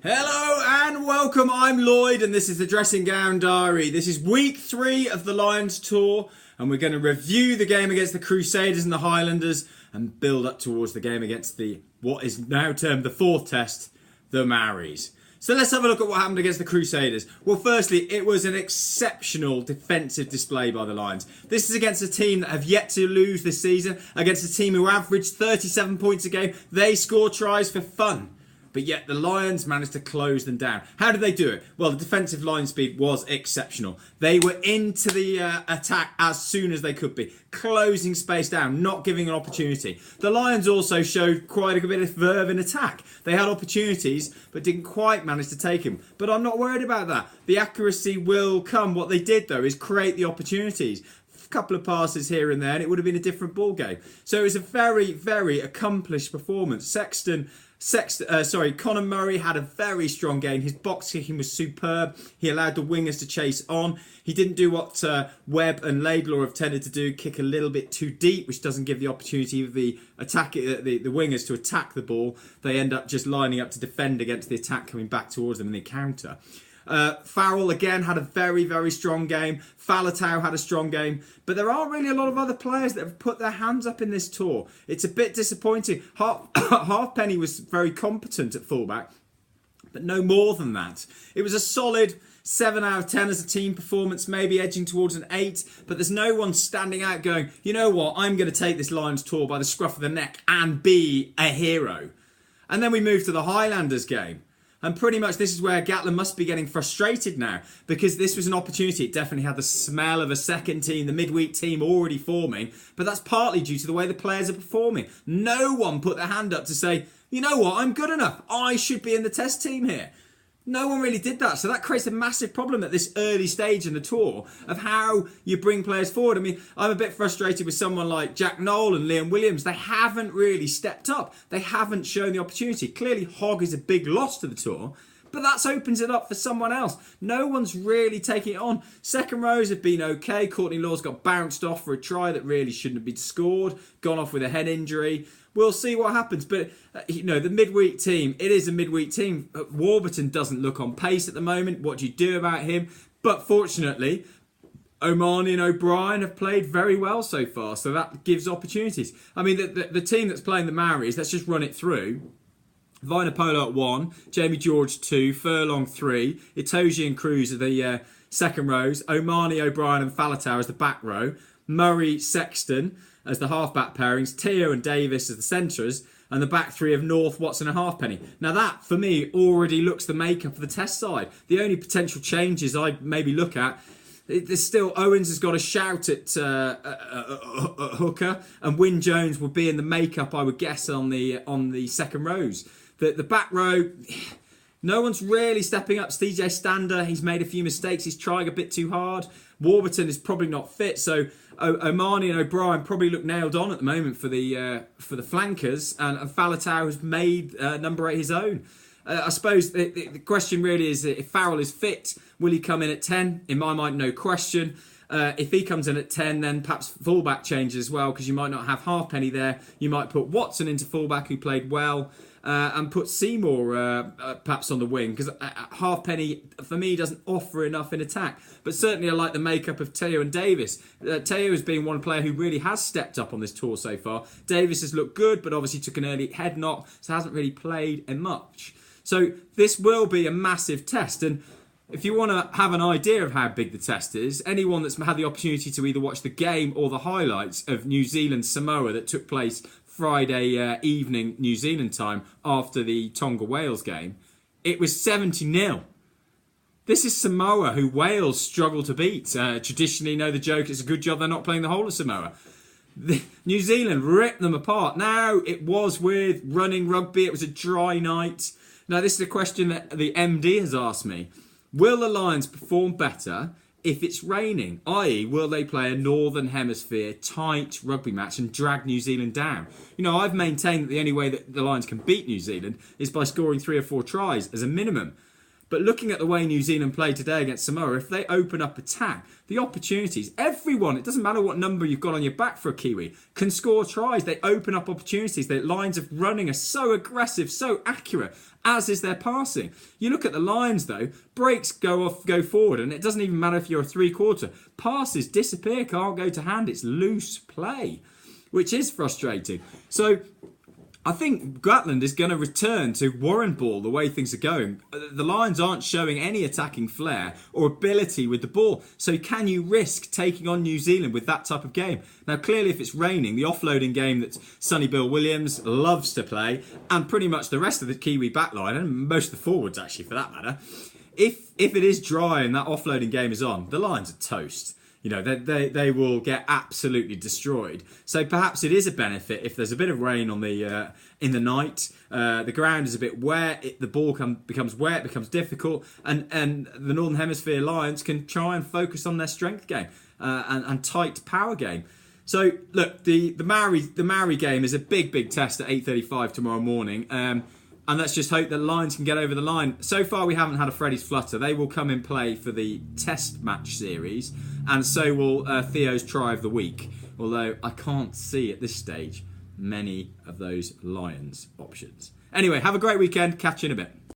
Hello and welcome, I'm Lloyd and this is the Dressing Gown Diary. This is week 3 of the Lions tour and we're going to review the game against the Crusaders and the Highlanders and build up towards the game against the what is now termed the 4th test, the Maoris. So let's have a look at what happened against the Crusaders. Well, firstly, it was an exceptional defensive display by the Lions. This is against a team that have yet to lose this season, against a team who averaged 37 points a game. They score tries for fun. But yet the Lions managed to close them down. How did they do it? Well, the defensive line speed was exceptional. They were into the attack as soon as they could be, closing space down, not giving an opportunity. The Lions also showed quite a bit of verve in attack. They had opportunities, but didn't quite manage to take them. But I'm not worried about that. The accuracy will come. What they did, though, is create the opportunities. A couple of passes here and there, and it would have been a different ball game. So it was a very, very accomplished performance. Conor Murray had a very strong game. His box kicking was superb. He allowed the wingers to chase on. He didn't do what Webb and Laidlaw have tended to do, kick a little bit too deep, which doesn't give the opportunity of the wingers to attack the ball. They end up just lining up to defend against the attack coming back towards them in the counter. Farrell again had a very, very strong game. Faletau had a strong game. But there aren't really a lot of other players that have put their hands up in this tour. It's a bit disappointing. Halfpenny was very competent at fullback, but no more than that. It was a solid 7 out of 10 as a team performance, maybe edging towards an 8, but there's no one standing out going, you know what, I'm going to take this Lions tour by the scruff of the neck and be a hero. And then we move to the Highlanders game. And pretty much this is where Gatland must be getting frustrated now, because this was an opportunity. It definitely had the smell of a second team, the midweek team already forming, but that's partly due to the way the players are performing. No one put their hand up to say, you know what, I'm good enough. I should be in the test team here. No one really did that. So that creates a massive problem at this early stage in the tour of how you bring players forward. I mean, I'm a bit frustrated with someone like Jack Noel and Liam Williams. They haven't really stepped up. They haven't shown the opportunity. Clearly, Hogg is a big loss to the tour, but that opens it up for someone else. No one's really taking it on. Second rows have been okay. Courtney Law's got bounced off for a try that really shouldn't have been scored. Gone off with a head injury. We'll see what happens. But, the midweek team, it is a midweek team. Warburton doesn't look on pace at the moment. What do you do about him? But fortunately, Omani and O'Brien have played very well so far. So that gives opportunities. I mean, the team that's playing the Maoris, let's just run it through. Vinopola at 1, Jamie George 2, Furlong 3, Itoje and Cruz are the second rows, Omani, O'Brien and Faletau as the back row, Murray, Sexton as the half-back pairings, Teo and Davis as the centres, and the back three of North, Watson and Halfpenny. Now that, for me, already looks the makeup of the test side. The only potential changes I'd maybe look at, there's still Owens has got a shout at hooker, and Wyn Jones will be in the makeup, I would guess, on the second rows. The back row, no one's really stepping up. CJ Stander, he's made a few mistakes. He's trying a bit too hard. Warburton is probably not fit, so Omani and O'Brien probably look nailed on at the moment for the flankers, and Faletau has made number 8 his own. I suppose the question really is, if Farrell is fit, will he come in at 10? In my mind, no question. If he comes in at 10, then perhaps fullback changes as well, because you might not have Halfpenny there. You might put Watson into fullback, who played well, and put Seymour perhaps on the wing, because Halfpenny, for me, doesn't offer enough in attack. But certainly I like the makeup of Teo and Davis. Teo has been one player who really has stepped up on this tour so far. Davis has looked good, but obviously took an early head knock, so hasn't really played much. So this will be a massive test, and if you want to have an idea of how big the test is, anyone that's had the opportunity to either watch the game or the highlights of New Zealand-Samoa that took place Friday evening New Zealand time after the Tonga-Wales game, it was 70-0. This is Samoa, who Wales struggle to beat. Traditionally, the joke, it's a good job they're not playing the whole of Samoa. New Zealand ripped them apart. Now, it was with running rugby. It was a dry night. Now, this is a question that the MD has asked me. Will the Lions perform better if it's raining? I.e., will they play a Northern Hemisphere tight rugby match and drag New Zealand down? I've maintained that the only way that the Lions can beat New Zealand is by scoring 3 or 4 tries as a minimum. But looking at the way New Zealand played today against Samoa, if they open up attack, the opportunities, everyone, it doesn't matter what number you've got on your back for a Kiwi, can score tries. They open up opportunities. Their lines of running are so aggressive, so accurate, as is their passing. You look at the Lions, though, breaks go forward, and it doesn't even matter if you're a three-quarter. Passes disappear, can't go to hand. It's loose play, which is frustrating. So I think Gatland is going to return to Warren ball the way things are going. The Lions aren't showing any attacking flair or ability with the ball. So can you risk taking on New Zealand with that type of game? Now, clearly, if it's raining, the offloading game that Sonny Bill Williams loves to play, and pretty much the rest of the Kiwi backline, and most of the forwards actually for that matter, if it is dry and that offloading game is on, the Lions are toast. You know, they will get absolutely destroyed. So perhaps it is a benefit if there's a bit of rain on the in the night. The ground is a bit wet. The ball becomes wet, becomes difficult, and the Northern Hemisphere Lions can try and focus on their strength game and tight power game. So look, the Maori game is a big test at 8:35 tomorrow morning. And let's just hope that Lions can get over the line. So far, we haven't had a Freddie's Flutter. They will come in play for the Test match series, and so will Theo's Try of the Week. Although I can't see at this stage many of those Lions options. Anyway, have a great weekend. Catch you in a bit.